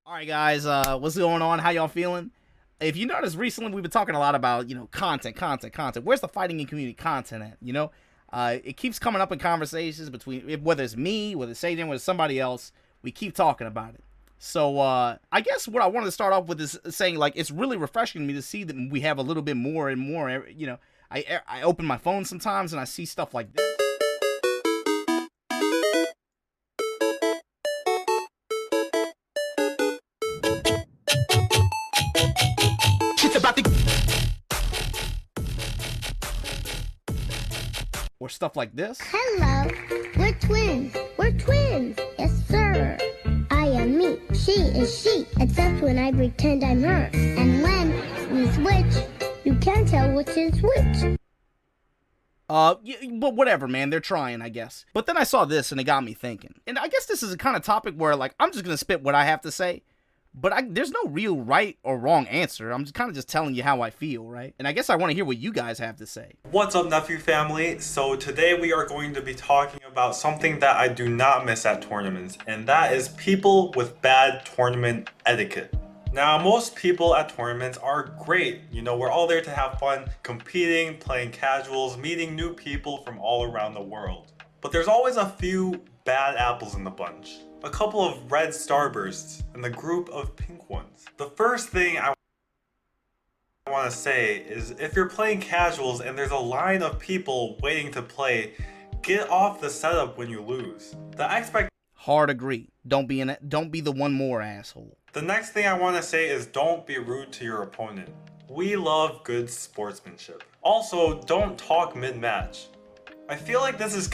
All right, guys, what's going on? How y'all feeling? If you notice, recently we've been talking a lot about, content. Where's the fighting in community content at? It keeps coming up in conversations between, whether it's me, whether it's Satan, whether it's somebody else, we keep talking about it. So, I guess what I wanted to start off with is saying, like, it's really refreshing to me to see that we have a little bit more and more, I open my phone sometimes and I see stuff like this. Or stuff like this. Hello, we're twins. We're twins. Yes, sir. I am me. She is she. Except when I pretend I'm her. And when we switch, you can't tell which is which. But whatever, man. They're trying, I guess. But then I saw this and it got me thinking. And I guess this is a kind of topic where, like, I'm just gonna spit what I have to say. But there's no real right or wrong answer. I'm just kind of just telling you how I feel, right? And I guess I want to hear what you guys have to say. What's up, nephew family? So today we are going to be talking about something that I do not miss at tournaments, and that is people with bad tournament etiquette. Now, most people at tournaments are great. We're all there to have fun, competing, playing casuals, meeting new people from all around the world. But there's always a few bad apples in the bunch. A couple of red starbursts and the group of pink ones. The first thing I want to say is if you're playing casuals and there's a line of people waiting to play, get off the setup when you lose. Hard agree. Don't be the one more asshole. The next thing I want to say is don't be rude to your opponent. We love good sportsmanship. Also, don't talk mid-match. I feel like this is...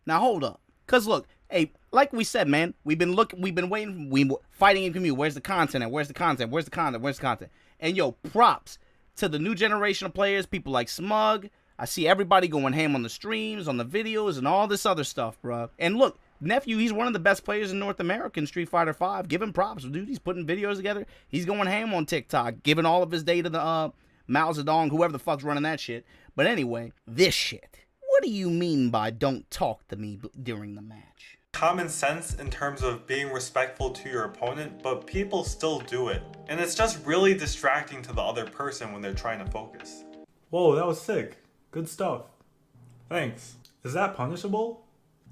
Now hold up. Cause look, hey, like we said, man, we've been waiting, fighting in community. Where's the content at? Where's the content? Where's the content? Where's the content? And yo, props to the new generation of players, people like Smug. I see everybody going ham on the streams, on the videos, and all this other stuff, bro. And look, nephew, he's one of the best players in North America in Street Fighter V. Give him props, dude. He's putting videos together. He's going ham on TikTok, giving all of his data to Mao Zedong, whoever the fuck's running that shit. But anyway, this shit. What do you mean by don't talk to me during the match? Common sense in terms of being respectful to your opponent, but people still do it. And it's just really distracting to the other person when they're trying to focus. Whoa, that was sick. Good stuff. Thanks. Is that punishable?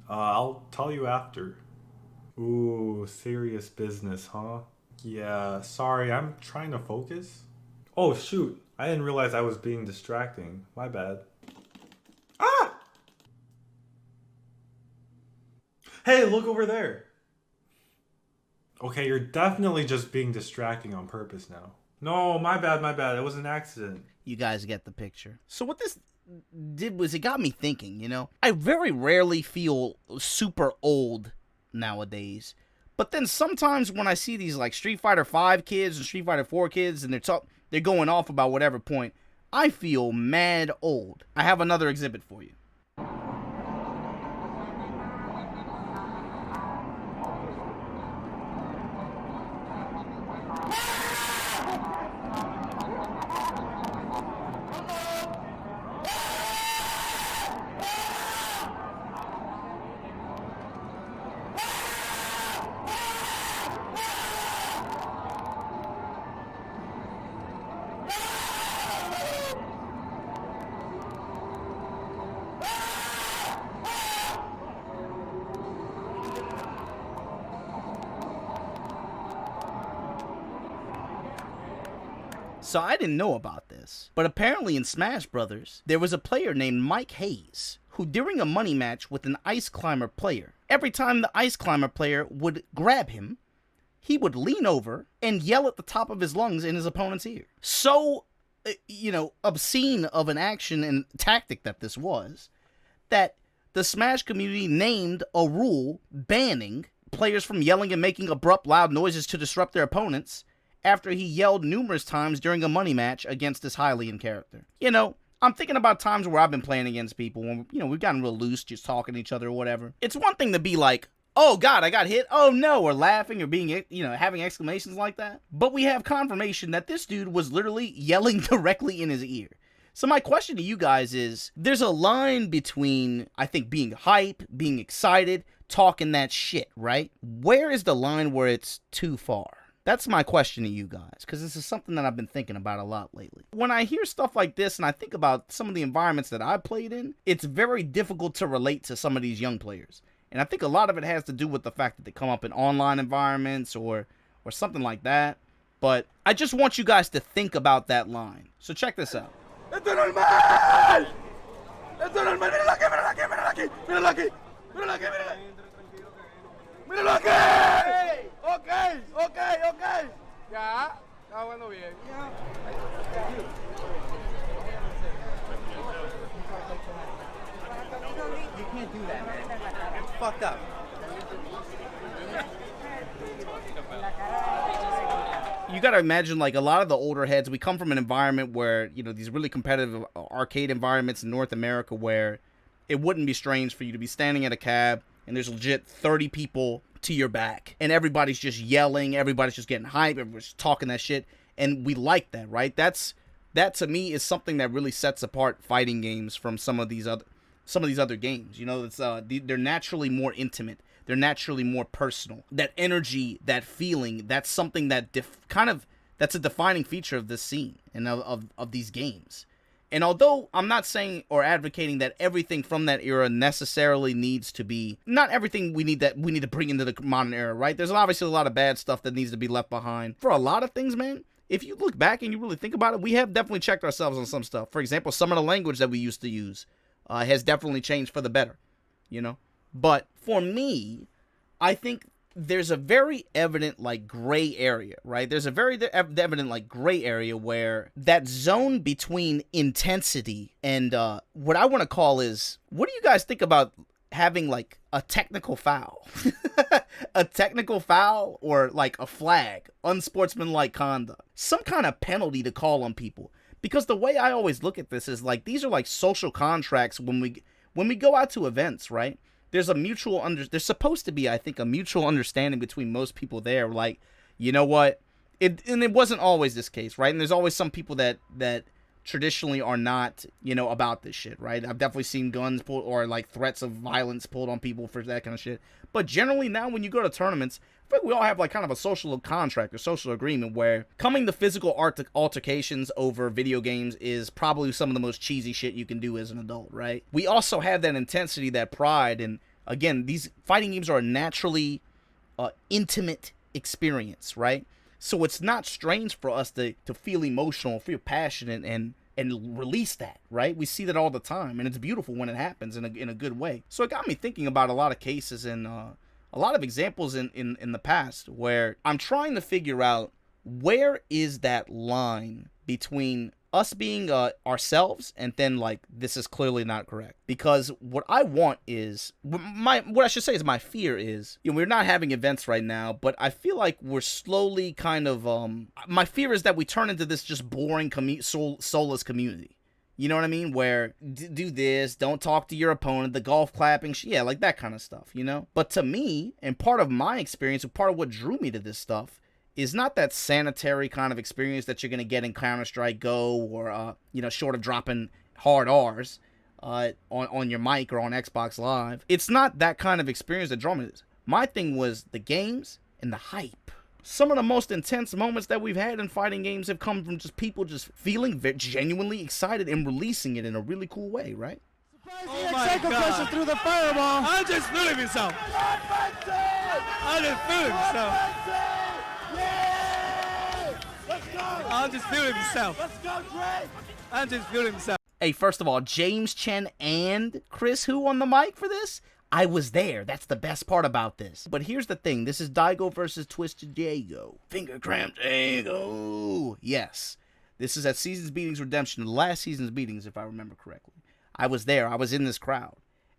I'll tell you after. Ooh, serious business, huh? Yeah, sorry, I'm trying to focus. Oh shoot, I didn't realize I was being distracting. My bad. Ah! Hey, look over there. Okay, you're definitely just being distracting on purpose now. No, my bad. It was an accident. You guys get the picture. So what this did was it got me thinking, I very rarely feel super old nowadays. But then sometimes when I see these like Street Fighter V kids and Street Fighter 4 kids and they're going off about whatever point, I feel mad old. I have another exhibit for you. So I didn't know about this, but apparently in Smash Brothers, there was a player named Mike Hayes, who during a money match with an Ice Climber player, every time the Ice Climber player would grab him, he would lean over and yell at the top of his lungs in his opponent's ear. So, obscene of an action and tactic that this was, that the Smash community named a rule banning players from yelling and making abrupt, loud noises to disrupt their opponents, after he yelled numerous times during a money match against this Hylian character. I'm thinking about times where I've been playing against people when, we've gotten real loose, just talking to each other or whatever. It's one thing to be like, oh God, I got hit, oh no, or laughing or being, having exclamations like that. But we have confirmation that this dude was literally yelling directly in his ear. So my question to you guys is, there's a line between, I think, being hype, being excited, talking that shit, right? Where is the line where it's too far? That's my question to you guys, because this is something that I've been thinking about a lot lately. When I hear stuff like this and I think about some of the environments that I've played in, it's very difficult to relate to some of these young players. And I think a lot of it has to do with the fact that they come up in online environments or something like that. But I just want you guys to think about that line. So check this out. ¡Esto es normal! ¡Esto es normal! ¡Míralo aquí, míralo aquí, míralo aquí! ¡Míralo aquí! ¡Míralo aquí, míralo! ¡Míralo aquí! Ok. Ya, está jugando bien. You can't do that, man. It's fucked up. You gotta imagine, like, a lot of the older heads, we come from an environment where, you know, these really competitive arcade environments in North America where it wouldn't be strange for you to be standing at a cab and there's legit 30 people to your back and everybody's just yelling, everybody's just getting hype, everybody's talking that shit, and we like that, right? That to me is something that really sets apart fighting games from some of these other games. You know, it's they're naturally more intimate. They're naturally more personal. That energy, that feeling, that's something that that's a defining feature of this scene and of these games. And although I'm not saying or advocating that everything from that era necessarily needs to be, not everything we need to bring into the modern era, right? There's obviously a lot of bad stuff that needs to be left behind. For a lot of things, man, if you look back and you really think about it, we have definitely checked ourselves on some stuff. For example, some of the language that we used to use has definitely changed for the better, you know? But for me, I think there's a very evident, like, gray area, right? There's a very evident, like, gray area where that zone between intensity and what I want to call is, what do you guys think about having, like, a technical foul? A technical foul or, like, a flag, unsportsmanlike conduct, some kind of penalty to call on people. Because the way I always look at this is, like, these are like social contracts when we go out to events, right? There's there's supposed to be, I think, a mutual understanding between most people there. Like, you know what? And it wasn't always this case, right? And there's always some people that traditionally are not, you know, about this shit, right? I've definitely seen guns pulled or, like, threats of violence pulled on people for that kind of shit. But generally now when you go to tournaments, I think we all have, like, kind of a social contract or social agreement where coming to physical altercations over video games is probably some of the most cheesy shit you can do as an adult, right? We also have that intensity, that pride, and again, these fighting games are a naturally intimate experience, right? So it's not strange for us to feel emotional, feel passionate, and release that, right? We see that all the time, and it's beautiful when it happens in a good way. So it got me thinking about a lot of cases and a lot of examples in the past where I'm trying to figure out, where is that line between us being ourselves and then, like, this is clearly not correct. Because what I want is, what I should say is my fear is, you know, we're not having events right now, but I feel like we're slowly kind of, my fear is that we turn into this just boring soulless community. You know what I mean? Where do this, don't talk to your opponent, the golf clapping, yeah, like that kind of stuff, you know? But to me, and part of my experience, and part of what drew me to this stuff, is not that sanitary kind of experience that you're going to get in Counter-Strike Go or, you know, short of dropping hard R's on your mic or on Xbox Live. It's not that kind of experience that drew me to this. My thing was the games and the hype. Some of the most intense moments that we've had in fighting games have come from just people just feeling genuinely excited and releasing it in a really cool way, right? Oh my God. Through the fireball. I'm just feeling myself. I'm just feeling myself. I'm just feeling myself. Let's go, Dre. I'm just feeling myself. Hey, first of all, James Chen and Chris Hu on the mic for this? I was there. That's the best part about this. But here's the thing. This is Daigo versus Twisted Daigo. Finger cramped Daigo. Yes. This is at Seasons Beatings Redemption, the last Seasons Beatings, if I remember correctly. I was there. I was in this crowd.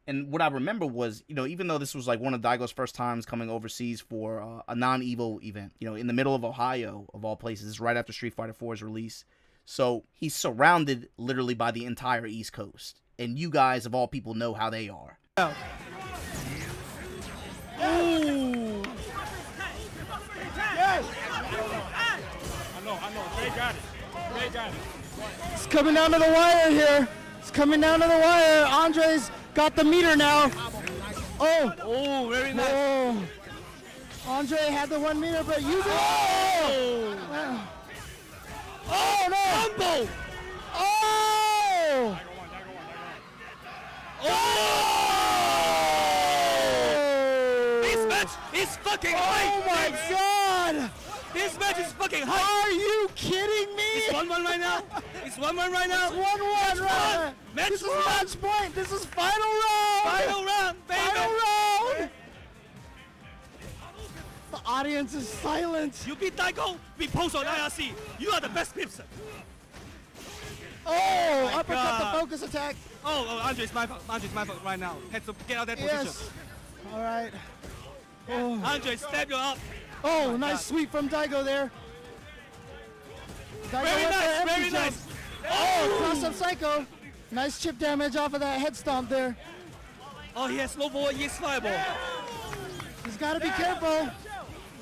And what I remember was, you know, even though this was like one of Daigo's first times coming overseas for a non-EVO event, you know, in the middle of Ohio, of all places, right after Street Fighter 4's release. So he's surrounded literally by the entire East Coast. And you guys, of all people, know how they are. Ooh. I know. They got it. It's coming down to the wire here. It's coming down to the wire. Andre's got the meter now. Oh, very nice. Oh. Andre had the 1 meter, but you did. Oh! fucking hype. Oh my god! This match is fucking hype. Are you kidding me? It's 1-1 right now. It's 1-1 right now. 1-1 right now. Match This is one. match point. This is final round. Final round, baby. Final round. The audience is silent. You beat Daigo, we post on IRC. You are the best pimps. Oh, my uppercut God. the focus attack. Oh, Andre's my fault. Andre's my fault right now. Had to get out that Yes. position. All right. Oh, Andre, step you up. oh nice sweep from Daigo there. Daigo Very with the nice, empty very jump. nice. Oh, cross-up psycho. Nice chip damage off of that head stomp there. Oh, he has slow ball, he has fireball. He's got to be careful.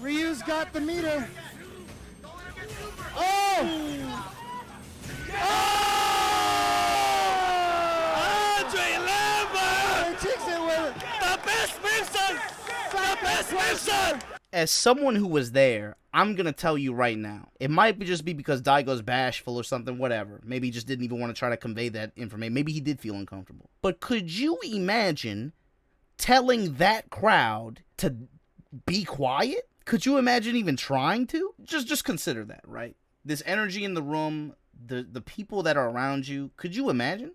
Ryu's got the meter. Oh! Andre Lambert! He takes it with The best Simpson! The best Simpson! As someone who was there, I'm gonna tell you right now, it might just be because Daigo's bashful or something, whatever. Maybe he just didn't even want to try to convey that information. Maybe he did feel uncomfortable. But could you imagine telling that crowd to be quiet? Could you imagine even trying to? Just consider that, right? This energy in the room, the people that are around you. Could you imagine?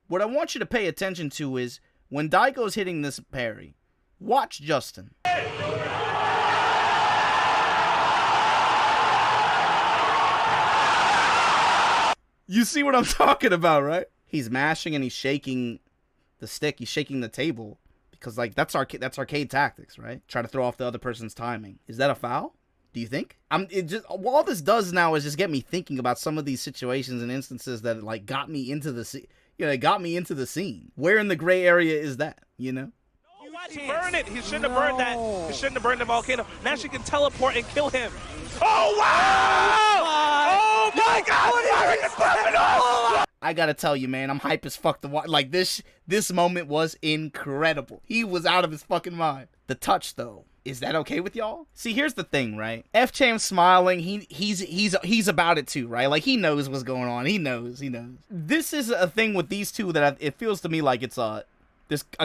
What I want you to pay attention to is when Daigo's hitting this parry, watch Justin. You see what I'm talking about, right? He's mashing and he's shaking the stick. He's shaking the table because, like, that's arcade tactics, right? Try to throw off the other person's timing. Is that a foul? Do you think? All this does now is just get me thinking about some of these situations and instances that like got me into the scene. Where in the gray area is that? You know? Burn it. He shouldn't have burned that. He shouldn't have burned the volcano. Now she can teleport and kill him. Oh, wow! Oh, my God! I gotta tell you, man, I'm hype as fuck to watch. Like, this moment was incredible. He was out of his fucking mind. The touch, though. Is that okay with y'all? See, here's the thing, right? F-Champ's smiling. He's about it too, right? Like, he knows what's going on. He knows. This is a thing with these two that it feels to me like it's a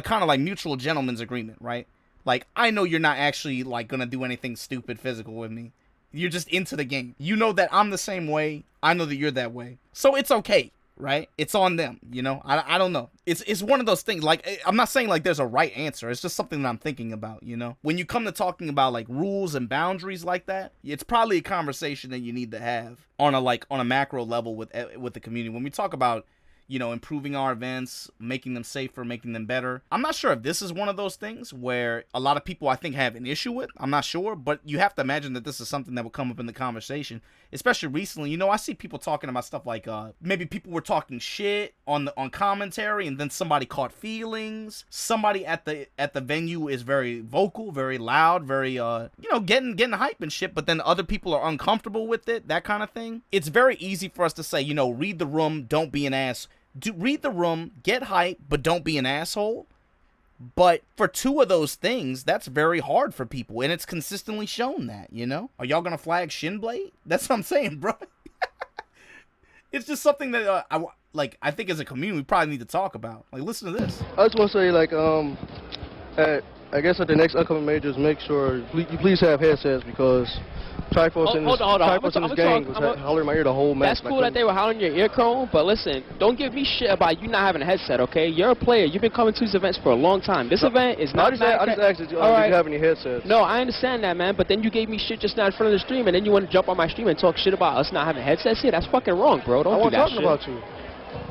kind of like mutual gentleman's agreement, right? Like, I know you're not actually like gonna do anything stupid physical with me. You're just into the game. You know that I'm the same way. I know that you're that way. So it's okay. Right? It's on them, you know? I don't know. It's one of those things, like, I'm not saying, like, there's a right answer. It's just something that I'm thinking about, you know? When you come to talking about, like, rules and boundaries like that, it's probably a conversation that you need to have on a macro level with the community. When we talk about, you know, improving our events, making them safer, making them better. I'm not sure if this is one of those things where a lot of people, I think, have an issue with. I'm not sure, but you have to imagine that this is something that will come up in the conversation, especially recently. You know, I see people talking about stuff like maybe people were talking shit on commentary, and then somebody caught feelings. Somebody at the venue is very vocal, very loud, very you know, getting hype and shit, but then other people are uncomfortable with it, that kind of thing. It's very easy for us to say, you know, read the room, don't be an ass. Read the room, get hype, but don't be an asshole. But for two of those things, that's very hard for people, and it's consistently shown that, you know? Are y'all gonna flag Shinblade? That's what I'm saying, bro. It's just something that I think as a community we probably need to talk about. Like, listen to this. I just want to say, like, I guess at the next upcoming majors, make sure you please have headsets because Triforce in this game was hollering in my ear the whole match. That's cool that they were hollering in your ear, Chrome, but listen, don't give me shit about you not having a headset, okay? You're a player. You've been coming to these events for a long time. This event is not... I just asked, did you have any headsets? No, I understand that, man, but then you gave me shit just now in front of the stream, and then you want to jump on my stream and talk shit about us not having headsets here? That's fucking wrong, bro. Don't do that shit.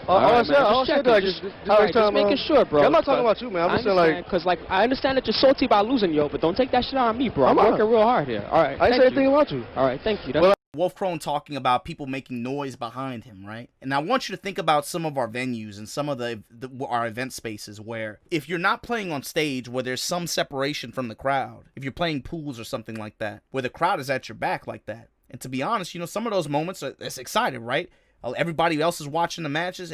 I wasn't talking about you. Just making sure, bro. I'm not talking about you, man. I'm just saying, like... Because, like, I understand that you're salty about losing, yo, but don't take that shit out on me, bro. I'm working real hard here. All right, I didn't say anything about you. All right, thank you. Wolf Crone talking about people making noise behind him, right? And I want you to think about some of our venues and some of our event spaces where if you're not playing on stage where there's some separation from the crowd, if you're playing pools or something like that, where the crowd is at your back like that, and to be honest, you know, some of those moments it's exciting, right? Everybody else is watching the matches.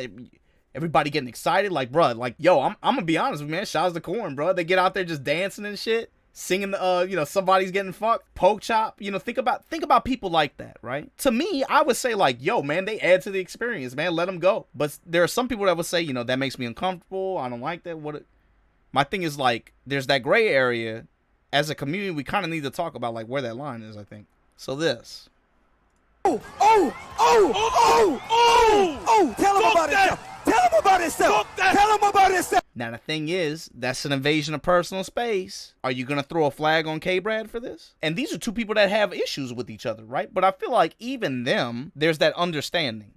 Everybody getting excited, like, bro, like, yo, I'm gonna be honest with you, man. Shouts to Corn, bro. They get out there just dancing and shit, singing the, you know, somebody's getting fucked, poke chop. You know, think about people like that, right? To me, I would say, like, yo, man, they add to the experience, man. Let them go. But there are some people that would say, you know, that makes me uncomfortable. I don't like that. My thing is, like, there's that gray area. As a community, we kind of need to talk about, like, where that line is, I think. So this. Tell him about himself. Tell him about himself. Tell him about himself. Now, the thing is, that's an invasion of personal space. Are you going to throw a flag on K-Brad for this? And these are two people that have issues with each other, right? But I feel like even them, there's that understanding.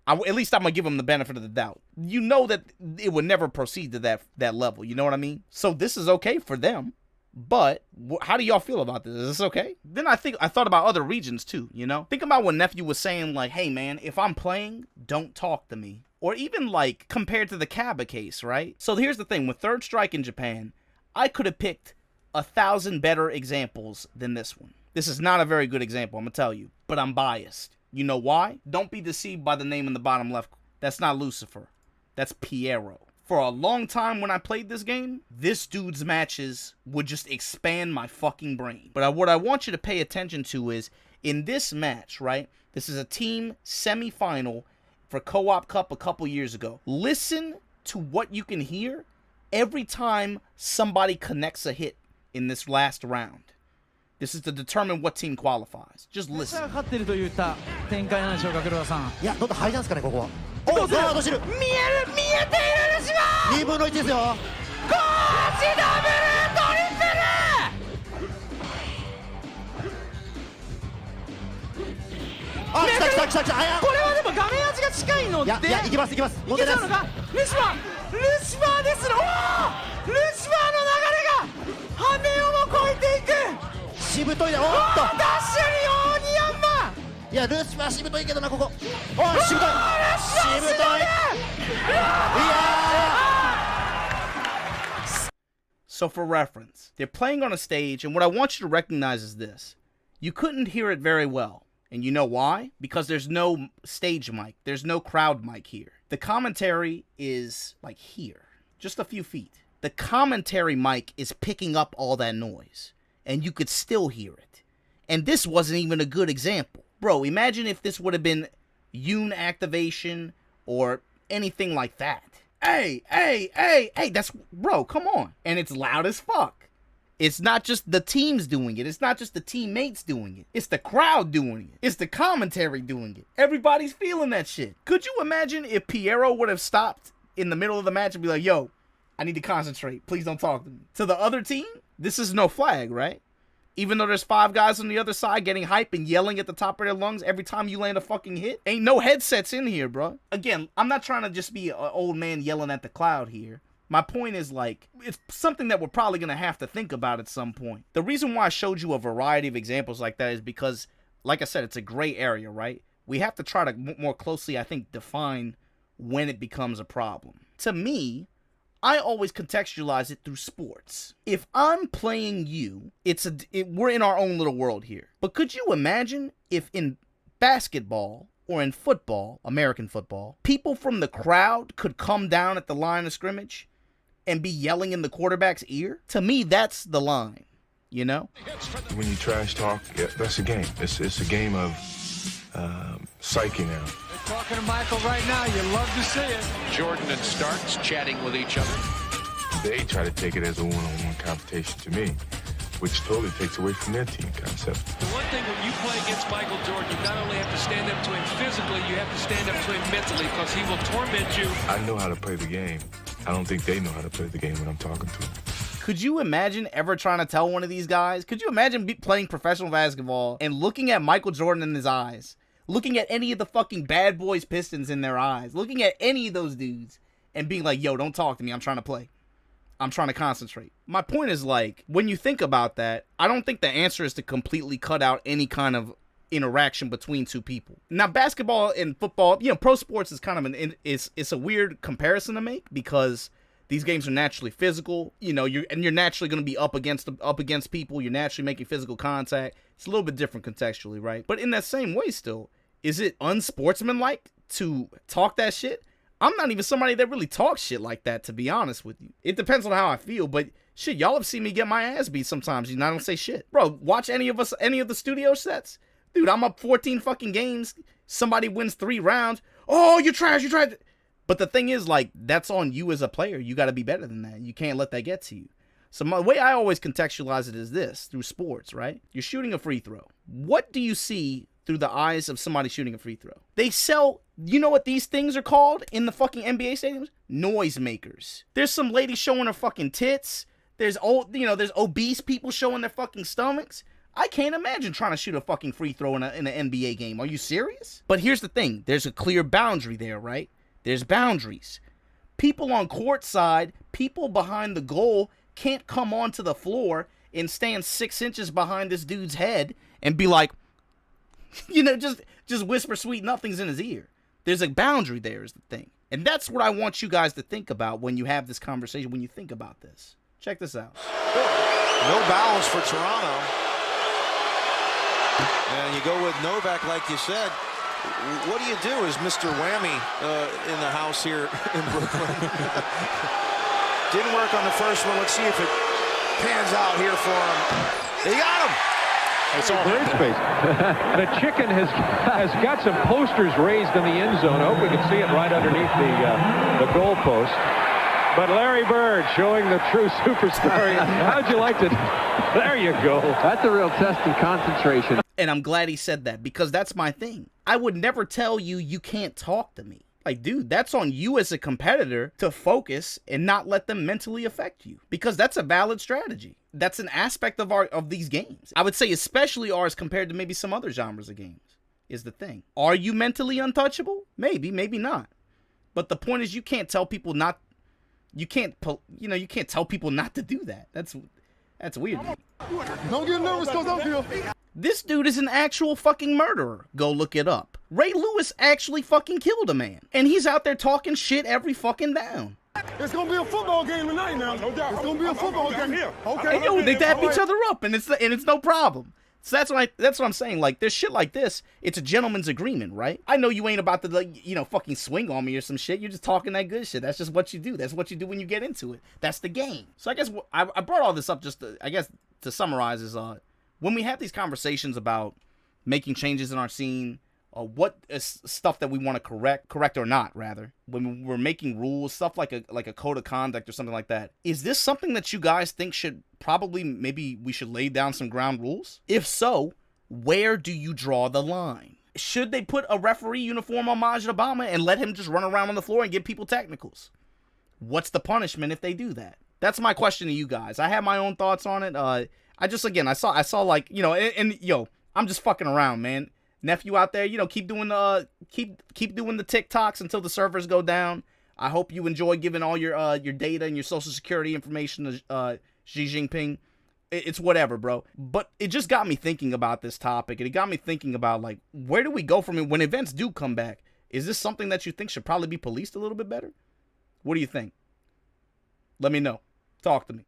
At least I'm going to give them the benefit of the doubt. You know that it would never proceed to that level. You know what I mean? So this is okay for them. But how do y'all feel about this? Is this okay? Then I thought about other regions too, you know? Think about what Nephew was saying, like, hey man, if I'm playing, don't talk to me. Or even like compared to the Kaba case, right? So here's the thing, with Third Strike in Japan, I could have picked 1,000 better examples than this one. This is not a very good example, I'm gonna tell you, but I'm biased. You know why? Don't be deceived by the name in the bottom left. That's not Lucifer. That's Piero. For a long time when I played this game, this dude's matches would just expand my fucking brain. But what I want you to pay attention to is, in this match, right? This is a team semi-final for Co-op Cup a couple years ago. Listen to what you can hear every time somebody connects a hit in this last round. This is to determine what team qualifies. Just listen. 勝っているといった展開なんでしょうか、黒田さん。いや、どんどん入りなんですかね、ここは。お、どうしてる。見えているルシファー。2分の1ですよ。コーチダブルトリプル。あ、来た。これはでも画面味が近いので。いや、行きます。いけちゃうのか。ルシファーですの。おお、ルシファーの流れが羽目をも超えていく。しぶといな。おっと。ダッシュに大にヤンマ。いや、ルシファーしぶといけどな、ここ。お、しぶとい。しぶとい。いや。So for reference, they're playing on a stage, and what I want you to recognize is this. You couldn't hear it very well. And you know why? Because there's no stage mic. There's no crowd mic here. The commentary is like here, just a few feet. The commentary mic is picking up all that noise, and you could still hear it. And this wasn't even a good example. Bro, imagine if this would have been Yoon activation or anything like that. Hey, that's, bro, come on. And it's loud as fuck. It's not just the teams doing it. It's not just the teammates doing it. It's the crowd doing it. It's the commentary doing it. Everybody's feeling that shit. Could you imagine if Piero would have stopped in the middle of the match and be like, yo, I need to concentrate. Please don't talk to me. To the other team, this is no flag, right? Even though there's 5 guys on the other side getting hype and yelling at the top of their lungs every time you land a fucking hit. Ain't no headsets in here, bro. Again, I'm not trying to just be an old man yelling at the cloud here. My point is, like, it's something that we're probably going to have to think about at some point. The reason why I showed you a variety of examples like that is because, like I said, it's a gray area, right? We have to try to more closely, I think, define when it becomes a problem. To me, I always contextualize it through sports. If I'm playing you, we're in our own little world here. But could you imagine if in basketball or in football, American football, people from the crowd could come down at the line of scrimmage and be yelling in the quarterback's ear? To me, that's the line, you know? When you trash talk, yeah, that's a game. It's a game of psyche now. They're talking to Michael right now. You love to see it. Jordan and Starks chatting with each other. They try to take it as a one-on-one competition to me, which totally takes away from their team concept. The one thing when you play against Michael Jordan, you not only have to stand up to him physically, you have to stand up to him mentally because he will torment you. I know how to play the game. I don't think they know how to play the game when I'm talking to them. Could you imagine ever trying to tell one of these guys? Could you imagine playing professional basketball and looking at Michael Jordan in his eyes, looking at any of the fucking Bad Boys Pistons in their eyes, looking at any of those dudes and being like, yo, don't talk to me. I'm trying to play. I'm trying to concentrate. My point is, like, when you think about that, I don't think the answer is to completely cut out any kind of interaction between two people. Now, basketball and football, you know, pro sports is kind of it's a weird comparison to make because these games are naturally physical. You know, you're naturally going to be up against people. You're naturally making physical contact. It's a little bit different contextually, right? But in that same way, still, is it unsportsmanlike to talk that shit? I'm not even somebody that really talks shit like that, to be honest with you. It depends on how I feel, but shit, y'all have seen me get my ass beat sometimes, and I don't say shit. Bro, watch any of the studio sets. Dude, I'm up 14 fucking games. Somebody wins 3 rounds. Oh, you're trash, But the thing is, like, that's on you as a player. You got to be better than that. You can't let that get to you. So the way I always contextualize it is this, through sports, right? You're shooting a free throw. What do you see through the eyes of somebody shooting a free throw? They sell, you know what these things are called in the fucking NBA stadiums? Noisemakers. There's some lady showing her fucking tits. There's there's obese people showing their fucking stomachs. I can't imagine trying to shoot a fucking free throw in an NBA game. Are you serious? But here's the thing. There's a clear boundary there, right? There's boundaries. People on court side, people behind the goal can't come onto the floor and stand 6 inches behind this dude's head and be like, just whisper sweet nothings in his ear. There's a boundary there is the thing. And that's what I want you guys to think about when you have this conversation, when you think about this. Check this out. No fouls for Toronto. And you go with Novak, like you said. What do you do as Mr. Whammy in the house here in Brooklyn? Didn't work on the first one. Let's see if it pans out here for him. They got him. It's all great space. The chicken has got some posters raised in the end zone. I hope we can see it right underneath the goal post. But Larry Bird showing the true superstar. How'd you like to? There you go. That's a real test of concentration. And I'm glad he said that, because that's my thing. I would never tell you can't talk to me. Like, dude, that's on you as a competitor to focus and not let them mentally affect you, because that's a valid strategy. That's an aspect of these games. I would say especially ours compared to maybe some other genres of games is the thing. Are you mentally untouchable? Maybe, maybe not. But the point is, you can't tell people not. You can't tell people not to do that. That's weird. Don't get nervous, cause I'm here. This dude is an actual fucking murderer. Go look it up. Ray Lewis actually fucking killed a man. And he's out there talking shit every fucking down. It's gonna be a football game tonight now. No doubt. It's gonna be a football game here. Okay. And yo, they dap each other up, and it's no problem. So that's what I'm saying. Like, there's shit like this. It's a gentleman's agreement, right? I know you ain't about to, like, fucking swing on me or some shit. You're just talking that good shit. That's just what you do. That's what you do when you get into it. That's the game. So I guess I brought all this up just to summarize is when we have these conversations about making changes in our scene, what is stuff that we want to correct or not, rather, when we're making rules, stuff like a code of conduct or something like that. Is this something that you guys think should maybe we should lay down some ground rules? If so, where do you draw the line? Should they put a referee uniform on Majid Obama and let him just run around on the floor and give people technicals? What's the punishment if they do that? That's my question to you guys. I have my own thoughts on it. I saw like, I'm just fucking around, man. Nephew out there, keep doing the TikToks until the servers go down. I hope you enjoy giving all your data and your social security information to Xi Jinping. It's whatever, bro. But it just got me thinking about this topic, and it got me thinking about, like, where do we go from it when events do come back? Is this something that you think should probably be policed a little bit better? What do you think? Let me know. Talk to me.